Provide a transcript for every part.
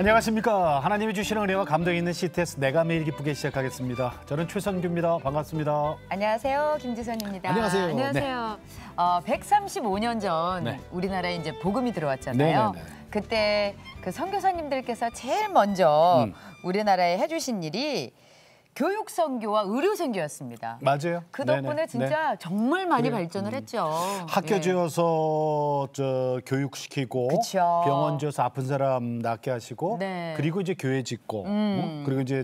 안녕하십니까. 하나님이 주시는 은혜와 감동이 있는 CTS 내가 매일 기쁘게 시작하겠습니다. 저는 최선규입니다. 반갑습니다. 안녕하세요. 김지선입니다. 안녕하세요. 안녕하세요. 135년 전 네. 우리나라에 이제 복음이 들어왔잖아요. 네네네. 그때 그 선교사님들께서 제일 먼저 우리나라에 해주신 일이 교육 선교와 의료 선교였습니다. 맞아요. 그 덕분에 네네. 진짜 네. 정말 많이 발전을 했죠. 학교 예. 지어서 교육시키고 그쵸. 병원 지어서 아픈 사람 낫게 하시고 네. 그리고 이제 교회 짓고 그리고 이제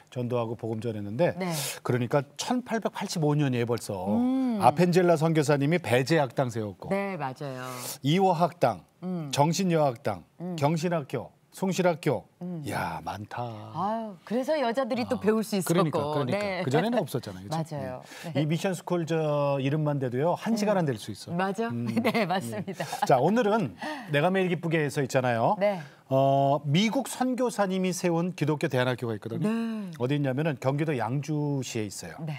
전도하고 복음 전했는데 네. 그러니까 1885년이에요 벌써. 아펜젤라 선교사님이 배제학당 세웠고 네, 맞아요. 이화학당, 정신여학당, 경신학교, 숭실학교. 야 많다. 아유, 그래서 여자들이 또 배울 수 있었고. 그러니까 네. 그 전에는 없었잖아요. 그렇죠? 맞아요. 네. 이 미션 스쿨 이름만 대도요 1시간 안 될 수 있어. 맞아. 네, 맞습니다. 자 오늘은 내가 매일 기쁘게에서 있잖아요. 네. 미국 선교사님이 세운 기독교 대안학교가 있거든요. 네. 어디 있냐면은 경기도 양주시에 있어요. 네.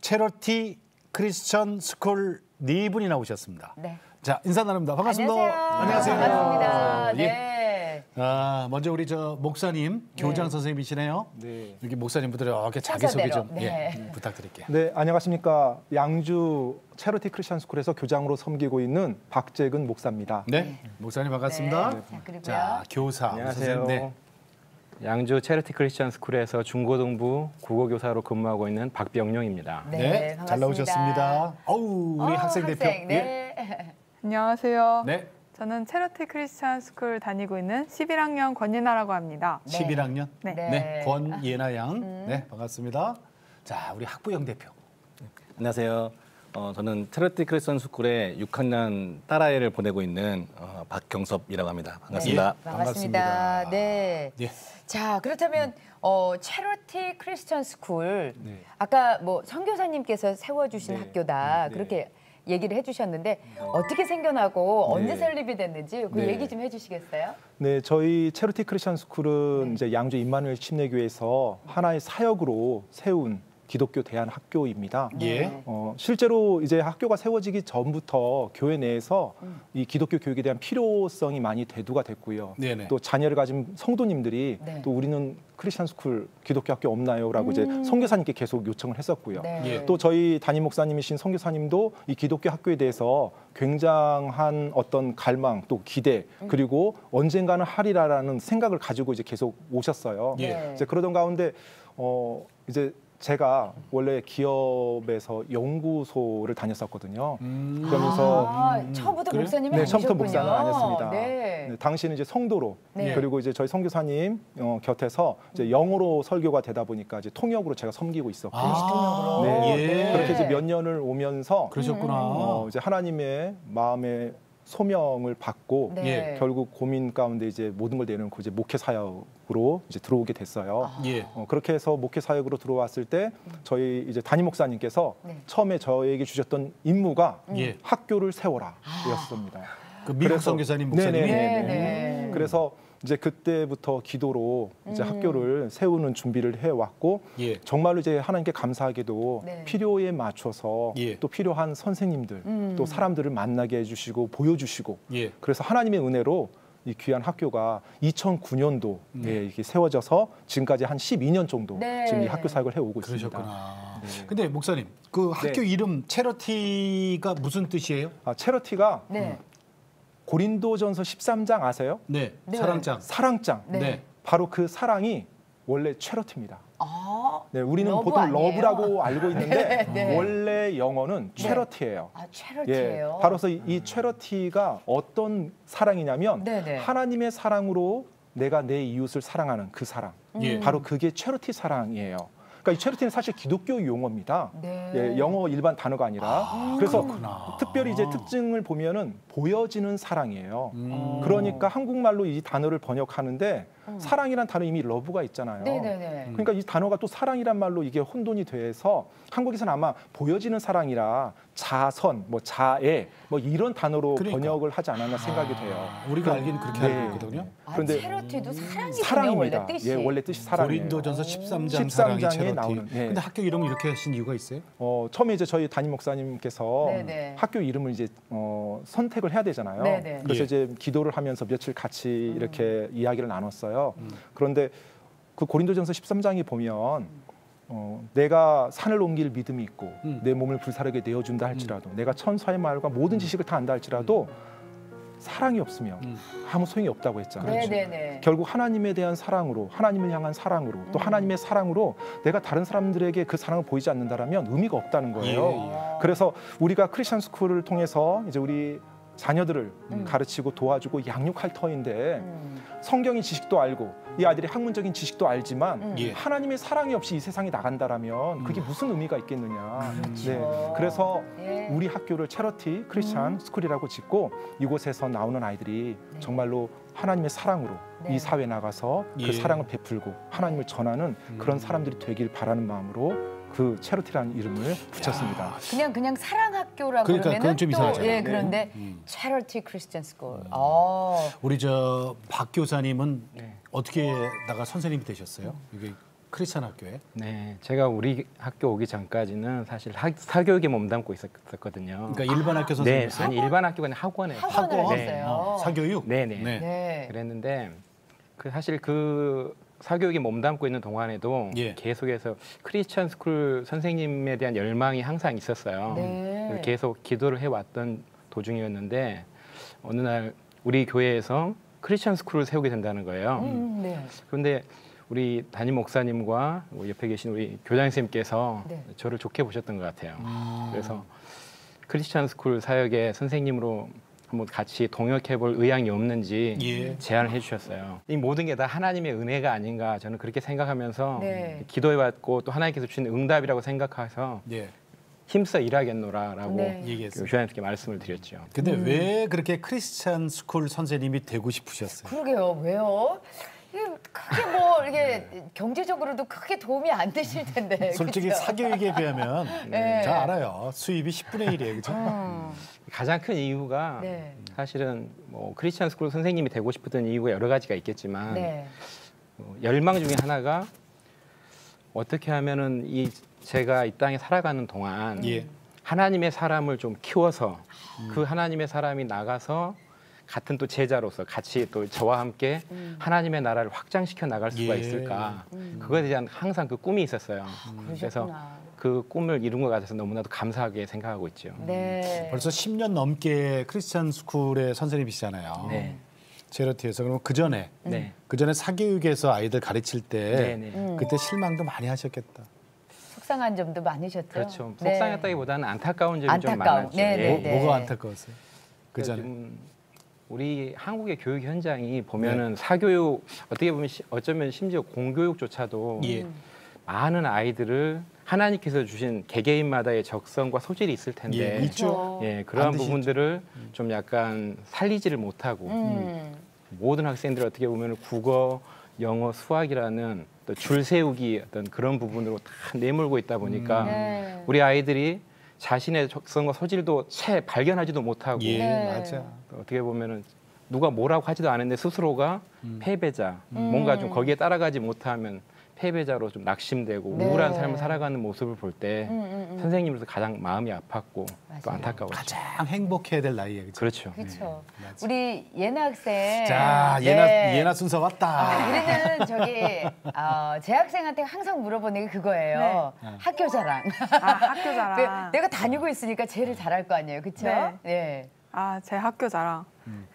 체러티 크리스천 스쿨 네 분이 나오셨습니다. 네. 자 인사 나눕니다. 반갑습니다. 안녕하세요. 반갑습니다. 예. 네. 먼저 우리 목사님 교장 선생님이시네요. 네. 여기 목사님분들 이렇게 자기소개 좀 네. 부탁드릴게요. 네, 안녕하십니까. 양주 체러티 크리스천 스쿨에서 교장으로 섬기고 있는 박재근 목사입니다. 네, 목사님 반갑습니다. 네. 자, 그리고요. 자, 교사 안녕하세요. 선생님. 네. 양주 체리티 크리스천 스쿨에서 중고등부 국어교사로 근무하고 있는 박병용입니다. 네, 반갑습니다. 잘 나오셨습니다. 어우, 우리 학생 대표. 네. 안녕하세요. 네, 저는 체러티 크리스찬 스쿨 다니고 있는 11학년 권예나라고 합니다. 11학년. 네. 네, 권예나 양. 네, 반갑습니다. 자, 우리 학부형 대표. 안녕하세요. 저는 체러티 크리스천 스쿨에 6학년 딸아이를 보내고 있는 박경섭이라고 합니다. 반갑습니다. 네, 반갑습니다. 반갑습니다. 네. 예. 자, 그렇다면 체러티 크리스천 스쿨 네. 아까 뭐 선교사님께서 세워주신 네. 학교다 네. 그렇게 얘기를 해주셨는데 어떻게 생겨나고 언제 네. 설립이 됐는지 그 네. 얘기 좀 해주시겠어요? 네, 저희 체러티 크리스천 스쿨은 이제 양주 임마누엘 침례교회에서 하나의 사역으로 세운 기독교 대안 학교입니다. 예. 실제로 이제 학교가 세워지기 전부터 교회 내에서 이 기독교 교육에 대한 필요성이 많이 대두가 됐고요. 네네. 또 자녀를 가진 성도님들이 네. 또 우리는 크리스천 스쿨 기독교 학교 없나요?라고 이제 선교사님께 계속 요청을 했었고요. 네. 예. 또 저희 담임 목사님이신 선교사님도 이 기독교 학교에 대해서 굉장한 어떤 갈망 또 기대 그리고 언젠가는 하리라라는 생각을 가지고 이제 계속 오셨어요. 예. 이제 그러던 가운데 이제 제가 원래 기업에서 연구소를 다녔었거든요. 그러면서 처음부터 그래요? 목사님이 네, 아니셨군요. 처음부터 목사는 아니었습니다. 네. 네, 당시는 이제 성도로 네. 그리고 이제 저희 선교사님 곁에서 이제 영어로 설교가 되다 보니까 이제 통역으로 제가 섬기고 있었고 아, 네. 예. 그렇게 이제 몇 년을 오면서 그러셨구나. 이제 하나님의 마음에 소명을 받고 네. 결국 고민 가운데 이제 모든 걸 내놓고 이제 목회 사역으로 이제 들어오게 됐어요. 예. 그렇게 해서 목회 사역으로 들어왔을 때 저희 이제 담임 목사님께서 네. 처음에 저에게 주셨던 임무가 예. 학교를 세워라였습니다. 그 미국 그래서- 선교사님 목사님이. 네네네. 네. 그래서 이제 그때부터 기도로 이제 학교를 세우는 준비를 해왔고 예. 정말로 이제 하나님께 감사하게도 네. 필요에 맞춰서 예. 또 필요한 선생님들 또 사람들을 만나게 해주시고 보여주시고 예. 그래서 하나님의 은혜로 이 귀한 학교가 2009년도에 이렇게 세워져서 지금까지 한 12년 정도 네. 지금 이 학교 사역을 해오고 있습니다. 그러셨구나. 네. 근데 목사님, 그 학교 네. 이름 체러티가 무슨 뜻이에요? 체러티가 네. 고린도전서 13장 아세요? 네, 네. 사랑장. 사랑장. 네. 네. 바로 그 사랑이 원래 체러티입니다. 네, 우리는 러브 보통 아니에요? 러브라고 알고 있는데 네. 원래 영어는 체러티예요. 체러티예요. 바로서 이 체러티가 어떤 사랑이냐면 네네. 하나님의 사랑으로 내가 내 이웃을 사랑하는 그 사랑. 예. 바로 그게 체러티 사랑이에요. 그러니까 이 체러티는 사실 기독교 용어입니다. 네. 예, 영어 일반 단어가 아니라. 그래서 그렇구나. 특별히 이제 특징을 보면은 보여지는 사랑이에요. 음. 그러니까 한국말로 이 단어를 번역하는데 사랑이란 단어 이미 러브가 있잖아요. 네네네. 그러니까 이 단어가 또 사랑이란 말로 이게 혼돈이 돼서 한국에서는 아마 보여지는 사랑이라 자선, 뭐 자애, 뭐 이런 단어로 그러니까. 번역을 하지 않았나 생각이 돼요. 우리가 알기는 그렇게 네. 알고 있거든요. 그런데 체러티도 사랑이군요, 사랑입니다. 원래 뜻이. 예, 원래 뜻이 사랑이에요. 고린도전서 13장 13장에 사랑이 체러티. 나오는, 예. 근데 학교 이름을 이렇게 하신 이유가 있어요? 처음에 이제 저희 담임 목사님께서 네네. 학교 이름을 이제 선택을 해야 되잖아요. 네네. 그래서 예. 이제 기도를 하면서 며칠 같이 이렇게 이야기를 나눴어요. 그런데 그 고린도전서 13장에 보면 내가 산을 옮길 믿음이 있고 내 몸을 불사르게 내어준다 할지라도 내가 천사의 말과 모든 지식을 다 안다 할지라도 사랑이 없으면 아무 소용이 없다고 했잖아요. 네네네. 결국 하나님에 대한 사랑으로, 하나님을 향한 사랑으로, 또 하나님의 사랑으로 내가 다른 사람들에게 그 사랑을 보이지 않는다라면 의미가 없다는 거예요. 그래서 우리가 크리스천 스쿨을 통해서 이제 우리 자녀들을 가르치고 도와주고 양육할 터인데 성경의 지식도 알고 이 아이들이 학문적인 지식도 알지만 예. 하나님의 사랑이 없이 이 세상에 나간다라면 그게 무슨 의미가 있겠느냐. 그렇죠. 그래서 예. 우리 학교를 체러티 크리스천 스쿨이라고 짓고 이곳에서 나오는 아이들이 정말로 하나님의 사랑으로 네. 이 사회에 나가서 예. 그 사랑을 베풀고 하나님을 전하는 그런 사람들이 되길 바라는 마음으로 그 체러티라는 이름을 붙였습니다. 그냥 사랑학교라고 그러니까 그러면은 그건 좀 또 이상하잖아요. 예, 그런데 Charity Christian School. 우리 저 박 교사님은 어떻게 나가 선생님이 되셨어요? 이게 크리스찬 학교에? 네, 제가 우리 학교 오기 전까지는 사실 사교육에 몸담고 있었거든요. 그러니까 일반 학교 네, 선생님이었어요? 아니 일반 학교가 아니라 학원에. 학원을 학원? 했어요. 사교육? 네네. 네. 네. 그랬는데 그 사실 그 사교육에 몸담고 있는 동안에도 예. 계속해서 크리스천 스쿨 선생님에 대한 열망이 항상 있었어요. 네. 그래서 계속 기도를 해왔던 도중이었는데 어느 날 우리 교회에서 크리스천 스쿨을 세우게 된다는 거예요. 네. 그런데 우리 담임 목사님과 옆에 계신 우리 교장 선생님께서 네. 저를 좋게 보셨던 것 같아요. 그래서 크리스천 스쿨 사역의 선생님으로 한번 같이 동역해 볼 의향이 없는지 예. 제안을 해주셨어요. 이 모든 게 다 하나님의 은혜가 아닌가 저는 그렇게 생각하면서 네. 기도해왔고 또 하나님께서 주신 응답이라고 생각해서 예. 힘써 일하겠노라라고 네. 얘기했어요. 교장님께 말씀을 드렸죠. 근데 왜 그렇게 크리스찬 스쿨 선생님이 되고 싶으셨어요? 그러게요. 왜요? 이게 크게 뭐 이게 경제적으로도 크게 도움이 안 되실 텐데. 솔직히 그쵸? 사교육에 비하면 네. 잘 알아요. 수입이 10분의 1이에요. 그죠? 가장 큰 이유가 네. 사실은 뭐 크리스천 스쿨 선생님이 되고 싶었던 이유가 여러 가지가 있겠지만 네. 열망 중에 하나가 어떻게 하면은 제가 이 땅에 살아가는 동안 예. 하나님의 사람을 좀 키워서 그 하나님의 사람이 나가서 같은 또 제자로서 같이 또 저와 함께 하나님의 나라를 확장시켜 나갈 수가 예. 있을까 그거에 대한 항상 그 꿈이 있었어요. 그래서 그러셨구나. 그 꿈을 이룬 것 같아서 너무나도 감사하게 생각하고 있죠. 네. 벌써 10년 넘게 크리스찬 스쿨의 선생님이시잖아요. 네. 체러티에서. 그럼 그 전에 네. 사교육에서 아이들 가르칠 때 네네. 그때 실망도 많이 하셨겠다. 속상한 점도 많으셨죠? 그렇죠. 네. 속상했다기보다는 안타까운 점이 좀 안타까운. 많았죠. 네, 네, 네. 뭐가 안타까웠어요? 그 전에. 우리 한국의 교육 현장이 보면은 사교육 어떻게 보면 어쩌면 심지어 공교육조차도 예. 많은 아이들을 하나님께서 주신 개개인마다의 적성과 소질이 있을 텐데 예, 있죠. 예, 그러한 반드시 부분들을 좀 약간 살리지를 못하고 모든 학생들 어떻게 보면 국어, 영어, 수학이라는 또 줄 세우기 어떤 그런 부분으로 다 내몰고 있다 보니까 네. 우리 아이들이 자신의 적성과 소질도 채 발견하지도 못하고 예, 네. 맞아. 어떻게 보면은 누가 뭐라고 하지도 않았는데 스스로가 패배자, 뭔가 좀 거기에 따라가지 못하면 패배자로 좀 낙심되고 네. 우울한 삶을 살아가는 모습을 볼 때 선생님으로서 가장 마음이 아팠고 또 맞아요. 안타까웠죠. 가장 행복해야 될 나이에. 그죠? 그렇죠. 그렇죠. 맞아. 우리 예나 학생. 자, 네. 예나 순서 왔다. 우리는 저기 재학생한테 항상 물어보는 게 그거예요. 학교 자랑. 아, 학교 자랑. 내가 다니고 있으니까 제일 잘할 거 아니에요, 그렇죠? 네. 네. 아, 제 학교 자랑.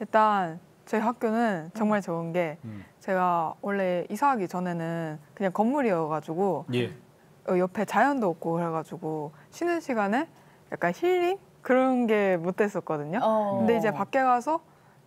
일단 저희 학교는 정말 좋은 게 제가 원래 이사하기 전에는 그냥 건물이어가지고 예. 옆에 자연도 없고 그래가지고 쉬는 시간에 약간 힐링 그런 게 못 됐었거든요. 근데 이제 밖에 가서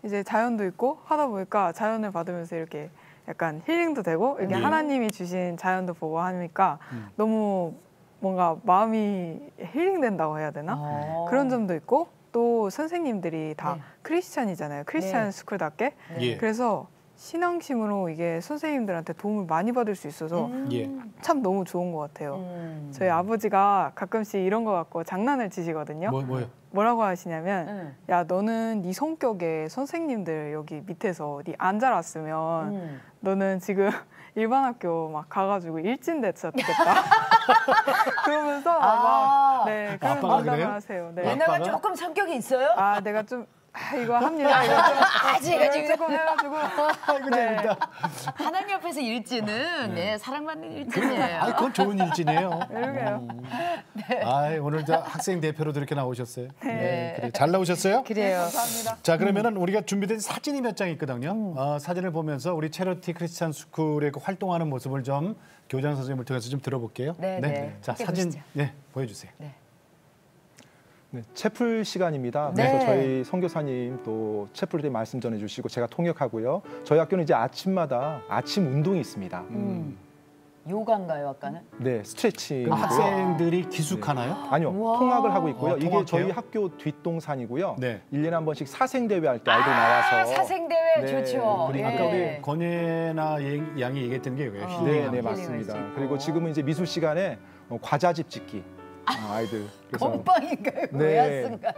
이제 자연도 있고 하다 보니까 자연을 받으면서 이렇게 약간 힐링도 되고 이렇게 예. 하나님이 주신 자연도 보고 하니까 너무 뭔가 마음이 힐링된다고 해야 되나? 그런 점도 있고 또 선생님들이 다 네. 크리스찬이잖아요. 크리스찬 네. 스쿨답게. 예. 그래서 신앙심으로 이게 선생님들한테 도움을 많이 받을 수 있어서 예. 참 너무 좋은 것 같아요. 저희 아버지가 가끔씩 이런 거 갖고 장난을 치시거든요. 뭐요? 뭐라고 하시냐면 야 너는 네 성격에 선생님들 여기 밑에서 네 안 자랐으면 너는 지금 일반 학교 막 가가지고 일진됐었겠다. 그러면서 막 네, 그런 아빠가 농담을 그래요? 하세요. 네. 예나가 아빠가? 조금 성격이 있어요? 아 내가 좀 이거 합니다. 이거 좀 제가 지금 조금 해가지고 아이고 재밌다. 하나님 옆에서 일지는 네, 사랑받는 일지예요. 아, 그건 좋은 일진이에요. 이러게요. 아, 오늘 저 학생 대표로도 이렇게 나오셨어요. 네. 그래. 잘 나오셨어요? 그래요. 감사합니다. 자, 그러면은 우리가 준비된 사진이 몇 장 있거든요. 사진을 보면서 우리 체러티 크리스찬 스쿨의 그 활동하는 모습을 좀 교장 선생님을 통해서 좀 들어볼게요. 네, 네. 자, 함께 사진 보시죠. 네, 보여주세요. 네, 채플 시간입니다. 네. 그래서 저희 선교사님 또 채플에 대해 말씀 전해주시고 제가 통역하고요. 저희 학교는 이제 아침마다 아침 운동이 있습니다. 요가인가요, 아까는? 네, 스트레칭. 그럼 학생들이 기숙하나요? 아니요, 우와. 통학을 하고 있고요. 이게 통학해요? 저희 학교 뒷동산이고요. 네. 1년에 한 번씩 사생대회 할 때 아이들 나와서 사생대회 네, 좋죠. 그리고 아까 예. 우리 권예나 양이 얘기했던 게 왜요? 네, 힐링. 네, 힐링할 맞습니다. 수 있고. 그리고 지금은 이제 미술 시간에 과자집 짓기 아이들. 그래서 건빵인가요? 네. 외야스인가요?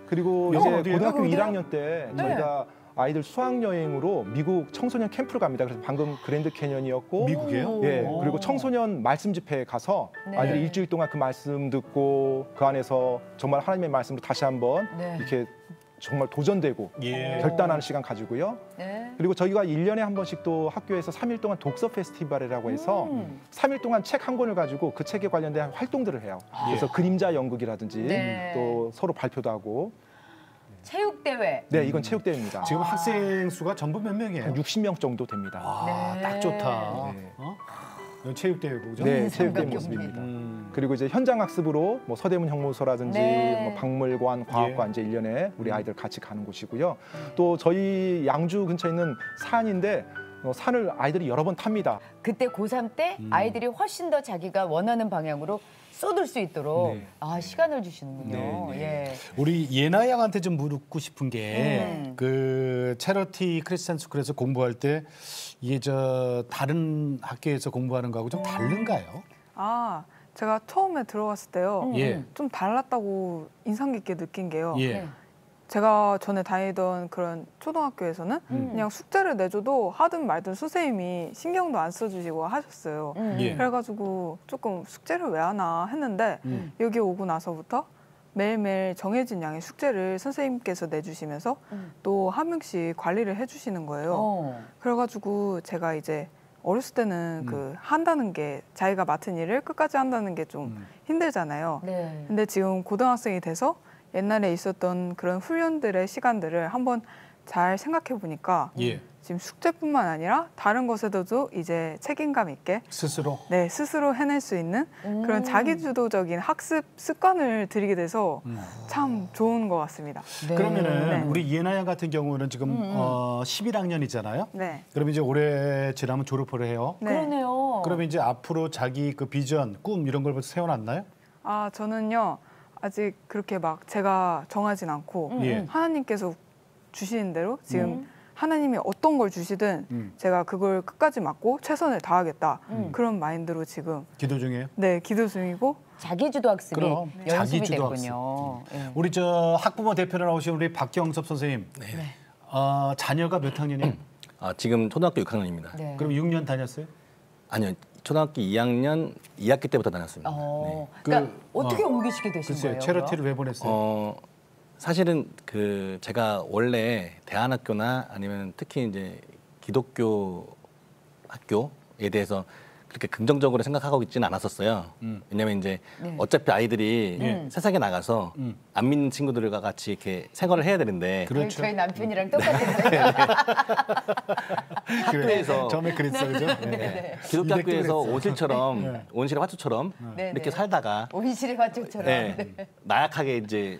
그리고 영어 이제 어디예요? 고등학교 어디요? 1학년 때 저희가 아이들 수학 여행으로 미국 청소년 캠프를 갑니다. 그래서 방금 그랜드 캐년이었고 미국이에요? 예, 오. 그리고 청소년 말씀 집회에 가서 네. 아이들이 일주일 동안 그 말씀 듣고 그 안에서 정말 하나님의 말씀을 다시 한번 네. 이렇게 정말 도전되고 예. 결단하는 시간 가지고요. 네. 그리고 저희가 1년에 한 번씩 또 학교에서 3일 동안 독서 페스티벌이라고 해서 3일 동안 책 한 권을 가지고 그 책에 관련된 활동들을 해요. 그래서 그림자 연극이라든지 네. 또 서로 발표도 하고 체육대회. 네, 이건 체육대회입니다. 지금 학생 수가 전부 몇 명이에요? 한 60명 정도 됩니다. 아, 네. 딱 좋다. 네. 어? 이건 체육대회고, 그죠? 네, 체육대회 삼각 모습입니다. 음. 그리고 이제 현장 학습으로 뭐 서대문 형무소라든지 네. 뭐 박물관, 과학관 이제 1년에 우리 아이들 같이 가는 곳이고요. 또 저희 양주 근처에 있는 산인데 산을 아이들이 여러 번 탑니다. 그때 고3 때 아이들이 훨씬 더 자기가 원하는 방향으로 쏟을 수 있도록 네. 시간을 주시는군요. 네, 예. 우리 예나 양한테 좀 묻고 싶은 게 그 체러티 크리스찬 스쿨에서 공부할 때 이게 저 다른 학교에서 공부하는 거하고 좀 다른가요? 아 제가 처음에 들어갔을 때요. 예. 좀 달랐다고 인상 깊게 느낀 게요. 예. 네. 제가 전에 다니던 그런 초등학교에서는 그냥 숙제를 내줘도 하든 말든 선생님이 신경도 안 써주시고 하셨어요. 예. 그래가지고 조금 숙제를 왜 하나 했는데 여기 오고 나서부터 매일매일 정해진 양의 숙제를 선생님께서 내주시면서 또 한 명씩 관리를 해주시는 거예요. 그래가지고 제가 이제 어렸을 때는 그 한다는 게 자기가 맡은 일을 끝까지 한다는 게 좀 힘들잖아요. 네. 근데 지금 고등학생이 돼서 옛날에 있었던 그런 훈련들의 시간들을 한번 잘 생각해 보니까 예. 지금 숙제뿐만 아니라 다른 것에도 이제 책임감 있게 스스로. 네, 스스로 해낼 수 있는 그런 자기주도적인 학습 습관을 들이게 돼서 참 좋은 것 같습니다. 네. 그러면은 네. 우리 예나 양 같은 경우는 지금 11학년이잖아요. 네. 그럼 이제 올해 지나면 졸업을 해요. 네. 그러네요. 그러면 이제 앞으로 자기 그 비전, 꿈 이런 걸 벌써 세워놨나요? 아, 저는요. 아직 그렇게 막 제가 정하진 않고 예. 하나님께서 주시는 대로 지금 하나님이 어떤 걸 주시든 제가 그걸 끝까지 맡고 최선을 다하겠다. 그런 마인드로 지금 기도 중이에요? 네, 기도 중이고 자기주도 학습이 그럼, 연습이 자기주도 됐군요. 예. 우리 저 학부모 대표로 나오신 우리 박경섭 선생님. 자녀가 몇 학년이에요? 지금 초등학교 6학년입니다. 네. 그럼 6년 다녔어요? 아니요, 초등학교 2학년 2학기 때부터 다녔습니다. 네. 그러니까 그, 어떻게 옮기시게 되신 글쎄요, 거예요? 체러티를 왜 보냈어요? 사실은 그 제가 원래 대안학교나 아니면 특히 이제 기독교 학교에 대해서 그렇게 긍정적으로 생각하고 있지는 않았었어요. 왜냐면 이제 네. 어차피 아이들이 세상에 나가서 안 믿는 친구들과 같이 이렇게 생활을 해야 되는데 그렇죠. 저희 남편이랑 똑같은데. 학교에서 처음에 그랬어, 그죠? 네. 기독교 학교에서 그랬어. 온실처럼 온실의 화초처럼 네, 이렇게 네. 살다가 온실의 화초처럼. 네, 나약하게 이제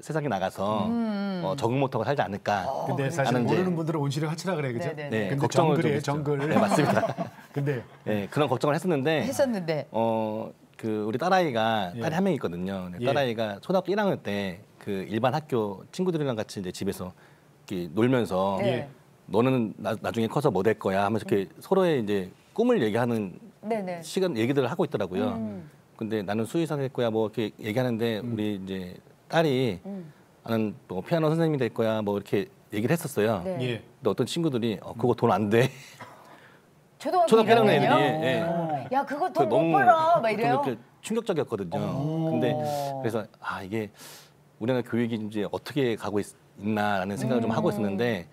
세상에 나가서 적응 못하고 살지 않을까. 근데 사실 나는 이제- 모르는 분들은 온실을 하치라 그래, 그죠? 네, 네, 네, 근데 걱정을 좀 정글이에요, 했죠. 정글. 네, 맞습니다. 근데 네, 그런 걱정을 했었는데 했었는데. 그 우리 딸아이가 예. 딸이 한 명 있거든요. 근데 예. 딸아이가 초등학교 1학년 때 그 일반 학교 친구들이랑 같이 이제 집에서 이렇게 놀면서 네. 너는 나중에 커서 뭐 될 거야 하면서 이렇게 서로의 이제 꿈을 얘기하는 네네. 시간 얘기들을 하고 있더라고요. 근데 나는 수의사 될 거야 뭐 이렇게 얘기하는데 우리 이제 딸이 나는 뭐 피아노 선생님이 될 거야 뭐 이렇게 얘기를 했었어요. 네. 예. 근데 어떤 친구들이 그거 돈 안 돼. 초등학교 1학년 1학년이요? 애들이 예. 야 그거 돈 너무 못 벌어 막 좀 이래요? 이렇게 충격적이었거든요. 근데 그래서 이게 우리나라 교육이 이제 어떻게 가고 있나라는 생각을 좀 하고 있었는데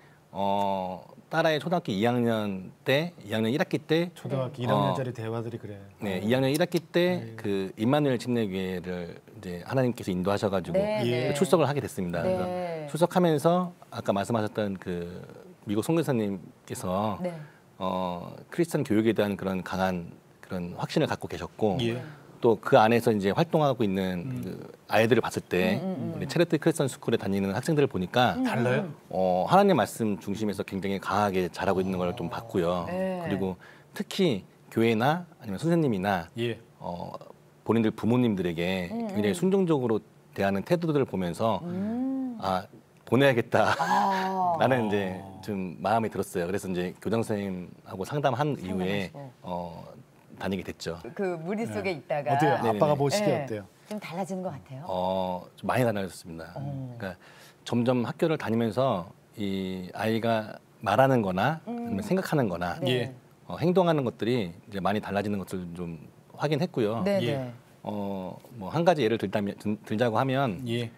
딸아이 초등학교 2학년 1학기 때 초등학교 1학년짜리 대화들이 그래요. 네, 2학년 1학기 때 그 임마누엘 침례교회를 이제 하나님께서 인도하셔가지고 네, 네. 출석을 하게 됐습니다. 네. 그래서 출석하면서 아까 말씀하셨던 그 미국 선교사님께서 네. 크리스천 교육에 대한 그런 강한 그런 확신을 갖고 계셨고 예. 또 그 안에서 이제 활동하고 있는 그 아이들을 봤을 때 우리 체리티 크리스천 스쿨에 다니는 학생들을 보니까 달라요? 하나님 말씀 중심에서 굉장히 강하게 자라고 있는 걸 좀 봤고요. 네. 그리고 특히 교회나 아니면 선생님이나 예. 본인들 부모님들에게 굉장히 순종적으로 대하는 태도들을 보면서 보내야겠다. 라는 이제 좀 마음이 들었어요. 그래서 이제 교장 선생님하고 상담한 이후에 다니게 됐죠. 그 무리 속에 있다가 어때요? 네네네. 아빠가 보시기에 네. 어때요? 좀 달라진 것 같아요. 좀 많이 달라졌습니다. 그러니까 점점 학교를 다니면서 이 아이가 말하는 거나 아니면 생각하는 거나 네. 행동하는 것들이 이제 많이 달라지는 것을 좀 확인했고요. 네, 예. 네. 뭐 한 가지 예를 들자고 하면 예.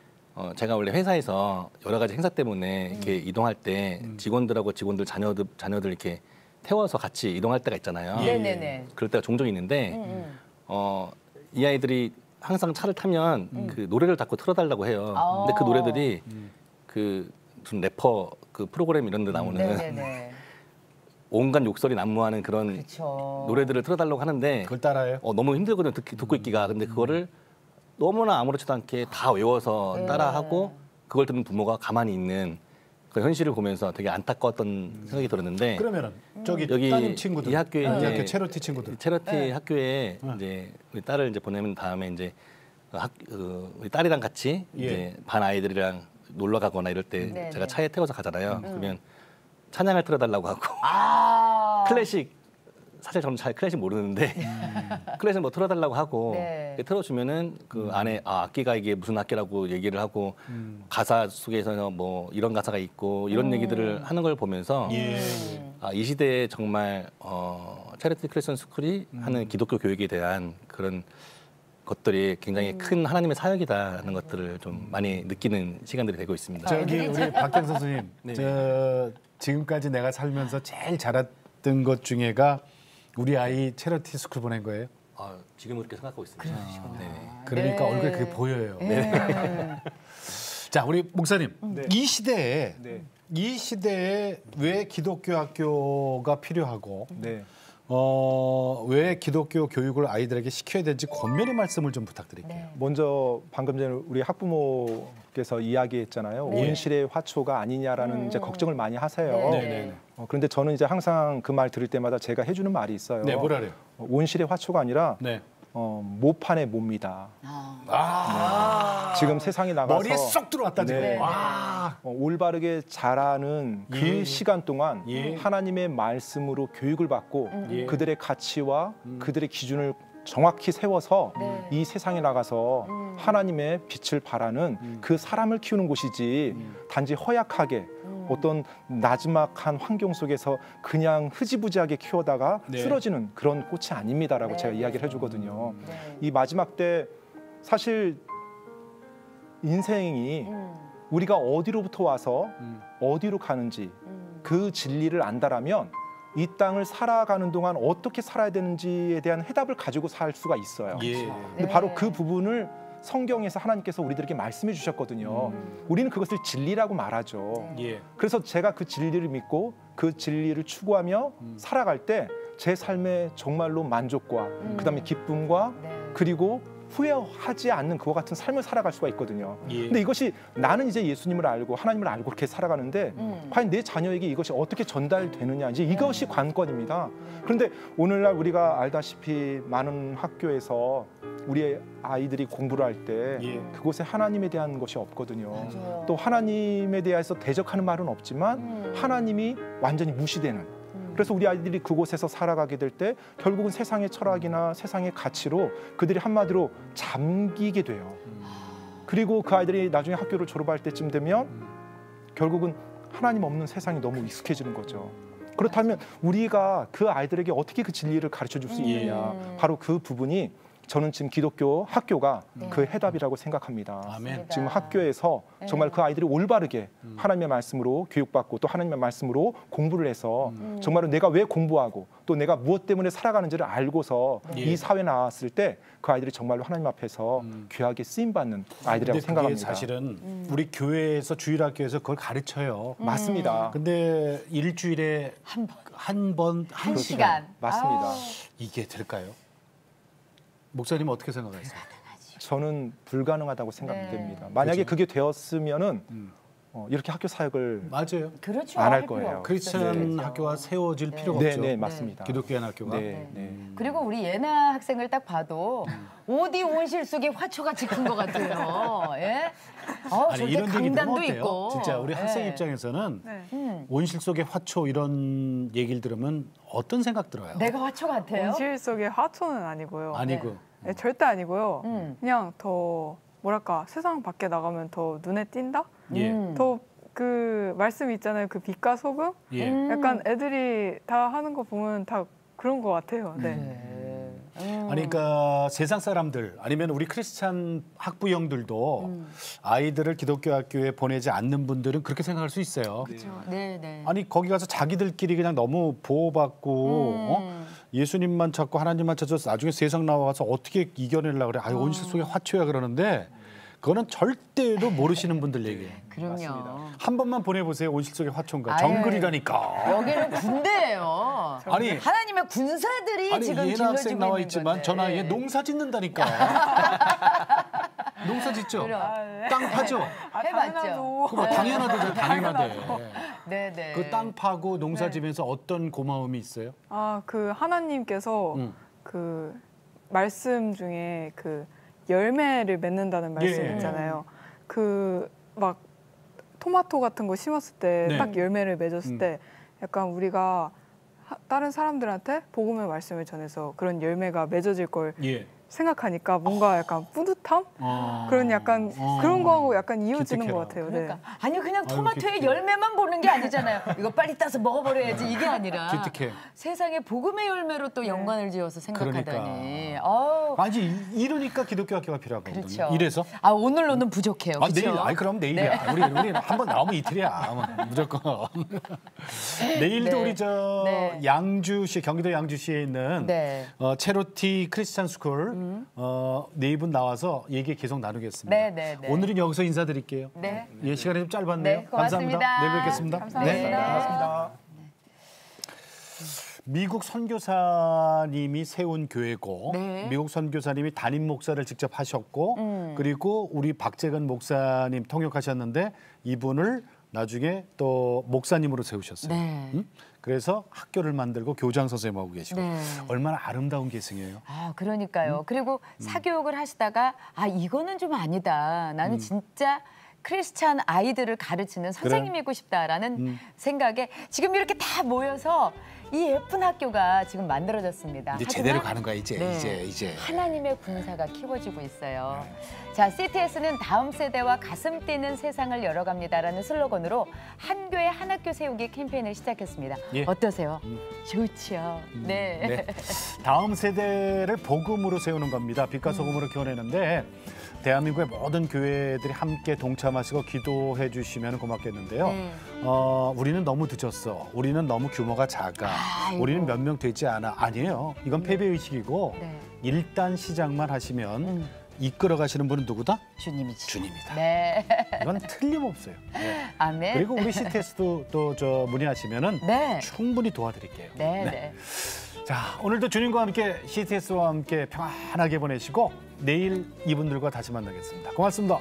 제가 원래 회사에서 여러 가지 행사 때문에 이렇게 이동할 때 직원들하고 직원들 자녀들 이렇게 태워서 같이 이동할 때가 있잖아요. 네, 네, 네. 그럴 때가 종종 있는데 이 아이들이 항상 차를 타면 그 노래를 자꾸 틀어달라고 해요. 근데 그 노래들이 그 무슨 래퍼 그 프로그램 이런 데 나오는 네, 네, 네. 온갖 욕설이 난무하는 그런 그렇죠. 노래들을 틀어달라고 하는데 그걸 따라해요? 너무 힘들거든요. 듣고 있기가. 근데 그거를 너무나 아무렇지도 않게 다 외워서 네. 따라하고 그걸 듣는 부모가 가만히 있는 그 현실을 보면서 되게 안타까웠던 생각이 들었는데 그러면은 저기 여기 따님 친구들, 이 학교에 이 이제 학교 체러티 친구들. 체러티 학교에 이제 우리 딸을 이제 보내면 다음에 이제 우리 딸이랑 같이 예. 이제 반 아이들이랑 놀러 가거나 이럴 때 네, 제가 네. 차에 태워서 가잖아요. 그러면 찬양을 틀어달라고 하고 클래식 사실 저는 잘 클래식 모르는데 클래식 뭐 틀어달라고 하고 네. 틀어주면은 그 안에 악기가 이게 무슨 악기라고 얘기를 하고 가사 속에서 뭐 이런 가사가 있고 이런 얘기들을 하는 걸 보면서 예. 이 시대에 정말 체리티 크리스천 스쿨이 하는 기독교 교육에 대한 그런 것들이 굉장히 큰 하나님의 사역이다라는 것들을 좀 많이 느끼는 시간들이 되고 있습니다. 저기 우리 박경서 선생님, 네네. 지금까지 내가 살면서 제일 잘했던 것 중에가 우리 아이 체러티 스쿨 보낸 거예요. 지금 그렇게 생각하고 있습니다. 네. 그러니까 네. 얼굴에 그게 보여요. 네. 자, 우리 목사님, 네. 이 시대에 네. 왜 기독교 학교가 필요하고 네. 왜 기독교 교육을 아이들에게 시켜야 되는지 권면의 말씀을 좀 부탁드릴게요. 네. 먼저 방금 전에 우리 학부모께서 이야기했잖아요. 네. 온실의 화초가 아니냐라는 이제 걱정을 많이 하세요. 네. 네. 그런데 저는 이제 항상 그 말 들을 때마다 제가 해주는 말이 있어요. 네, 뭐라래요? 온실의 화초가 아니라 네. 모판의 모입니다. 지금 세상에 나가서 머리에 쏙 들어왔다 지금. 네. 와. 올바르게 자라는 그 예. 시간 동안 예. 하나님의 말씀으로 교육을 받고 예. 그들의 가치와 그들의 기준을 정확히 세워서 네. 이 세상에 나가서 하나님의 빛을 발하는 그 사람을 키우는 곳이지 단지 허약하게 어떤 나지막한 환경 속에서 그냥 흐지부지하게 키우다가 네. 쓰러지는 그런 꽃이 아닙니다라고 네. 제가 이야기를 해주거든요. 네. 이 마지막 때 사실 인생이 우리가 어디로부터 와서 어디로 가는지 그 진리를 안다라면 이 땅을 살아가는 동안 어떻게 살아야 되는지에 대한 해답을 가지고 살 수가 있어요. 예. 근데 바로 그 부분을 성경에서 하나님께서 우리들에게 말씀해 주셨거든요. 우리는 그것을 진리라고 말하죠. 예. 그래서 제가 그 진리를 믿고 그 진리를 추구하며 살아갈 때 제 삶에 정말로 만족과 그다음에 기쁨과 네. 그리고 후회하지 않는 그와 같은 삶을 살아갈 수가 있거든요. 예. 근데 이것이 나는 이제 예수님을 알고 하나님을 알고 그렇게 살아가는데 과연 내 자녀에게 이것이 어떻게 전달되느냐 이제 이것이 관건입니다. 그런데 오늘날 우리가 알다시피 많은 학교에서 우리의 아이들이 공부를 할 때 예. 그곳에 하나님에 대한 것이 없거든요. 맞아요. 또 하나님에 대해서 대적하는 말은 없지만 하나님이 완전히 무시되는 그래서 우리 아이들이 그곳에서 살아가게 될 때 결국은 세상의 철학이나 세상의 가치로 그들이 한마디로 잠기게 돼요. 그리고 그 아이들이 나중에 학교를 졸업할 때쯤 되면 결국은 하나님 없는 세상이 너무 익숙해지는 거죠. 그렇다면 우리가 그 아이들에게 어떻게 그 진리를 가르쳐 줄 수 있느냐. 바로 그 부분이 저는 지금 기독교 학교가 그 해답이라고 생각합니다. 아멘. 지금 학교에서 정말 그 아이들이 올바르게 하나님의 말씀으로 교육받고 또 하나님의 말씀으로 공부를 해서 정말로 내가 왜 공부하고 또 내가 무엇 때문에 살아가는지를 알고서 예. 이 사회에 나왔을 때 그 아이들이 정말로 하나님 앞에서 귀하게 쓰임받는 아이들이라고 근데 그게 생각합니다. 사실은 우리 교회에서 주일학교에서 그걸 가르쳐요. 맞습니다. 근데 일주일에 한 번, 한 시간. 맞습니다. 아우. 이게 될까요? 목사님 어떻게 생각하세요? 저는 불가능하다고 생각됩니다. 네. 만약에 그죠? 그게 되었으면은 이렇게 학교 사역을 맞아요. 그렇죠. 안할 할 필요 거예요. 없죠. 크리스천 그렇죠. 학교가 세워질 필요가 네, 없죠. 네, 맞습니다. 기독교인 학교가. 네, 네. 그리고 우리 예나 학생을 딱 봐도 어디 온실 속에 화초가 찍힌 것 같아요. 예? 아니 저렇게 이런 얘기 들으면 강단도 어때요? 있고. 진짜 우리 학생 예. 입장에서는 네. 온실 속의 화초 이런 얘기를 들으면 어떤 생각 들어요? 내가 화초 같아요. 온실 속의 화초는 아니고요. 아니고. 네, 절대 아니고요. 음. 그냥 더 뭐랄까 세상 밖에 나가면 더 눈에 띈다. 예. 더 그 말씀 있잖아요. 그 빛과 소금. 예. 약간 애들이 다 하는 거 보면 다 그런 것 같아요. 네. 아니 그러니까 세상 사람들 아니면 우리 크리스찬 학부형들도 아이들을 기독교 학교에 보내지 않는 분들은 그렇게 생각할 수 있어요. 네, 네. 아니 거기 가서 자기들끼리 그냥 너무 보호받고 예수님만 찾고 하나님만 찾아서 나중에 세상 나와서 어떻게 이겨내려고 그래. 아유 온실 속의 화초야 그러는데 그거는 절대로 모르시는 분들 얘기예요. 그럼요. 한 번만 보내보세요. 온실 속의 화초인가. 아유. 정글이라니까. 여기는 군대예요. 아니 하나님의 군사들이 아니 지금 예나 학생 길러주고 나와 있는 있지만 건데. 저 나이에 농사 짓는다니까. 농사 짓죠. 그럼. 땅 파죠. 해봤죠. 그거 당연하죠. 당연하대. 네, 네. 그 땅 파고 농사 지면서 어떤 고마움이 있어요? 아, 그 하나님께서 그 말씀 중에 그 열매를 맺는다는 말씀 예. 있잖아요. 그 막 토마토 같은 거 심었을 때 네. 딱 열매를 맺었을 때 약간 우리가 다른 사람들한테 복음의 말씀을 전해서 그런 열매가 맺어질 걸 예. 생각하니까 뭔가 약간 뿌듯함? 어. 그런 약간 그런 거하고 약간 이어지는 기특해라. 것 같아요. 네. 그러니까 아니 그냥 아유, 토마토의 기특해. 열매만 보는 게 아니잖아요. 이거 빨리 따서 먹어버려야지 이게 아니라 기특해. 세상에 복음의 열매로 또 연관을 지어서 생각하다니. 그러니까. 어우, 아니 이러니까 기독교 학교가 필요하거든요. 그렇죠. 이래서 아 오늘로는 부족해요. 아, 그렇죠? 내일, 아니 그럼 내일이야. 우리 한 번 나오면 이틀이야. 무조건. 내일도 네. 우리 저 네. 양주시 경기도 양주시에 있는 네. 체로티 크리스찬 스쿨 네 분 나와서 얘기 계속 나누겠습니다. 네, 네, 네. 오늘은 여기서 인사드릴게요. 네. 예, 시간이 좀 짧았네요. 네, 고맙습니다. 감사합니다. 내일 뵙겠습니다. 감사합니다. 네. 반갑습니다. 미국 선교사님이 세운 교회고 네. 미국 선교사님이 담임 목사를 직접 하셨고 그리고 우리 박재근 목사님 통역하셨는데 이분을 나중에 또 목사님으로 세우셨어요. 네. 그래서 학교를 만들고 교장 선생님하고 계시고 네. 얼마나 아름다운 계승이에요. 아, 그러니까요. 그리고 사교육을 하시다가 아, 이거는 좀 아니다. 나는 진짜 크리스찬 아이들을 가르치는 선생님이고 싶다라는 생각에 지금 이렇게 다 모여서 이 예쁜 학교가 지금 만들어졌습니다. 이제 하지만 제대로 가는 거야 이제 네. 이제. 하나님의 군사가 키워지고 있어요. 자, CTS는 다음 세대와 가슴 뛰는 세상을 열어갑니다라는 슬로건으로 한 교회 한 학교 세우기 캠페인을 시작했습니다. 예. 어떠세요? 좋지요. 네. 네. 다음 세대를 복음으로 세우는 겁니다. 빛과 소금으로 키워내는데 대한민국의 모든 교회들이 함께 동참하시고 기도해 주시면 고맙겠는데요. 네. 우리는 너무 늦었어. 우리는 너무 규모가 작아. 아이고. 우리는 몇 명 되지 않아. 아니에요. 이건 패배의식이고 네. 일단 시작만 하시면 이끌어 가시는 분은 누구다? 주님이지. 주님이다. 네. 이건 틀림없어요. 네. 아멘. 그리고 우리 CTS도 또 문의하시면은 네. 충분히 도와드릴게요. 네, 네. 자, 오늘도 주님과 함께 CTS와 함께 평안하게 보내시고 내일 이분들과 다시 만나겠습니다. 고맙습니다.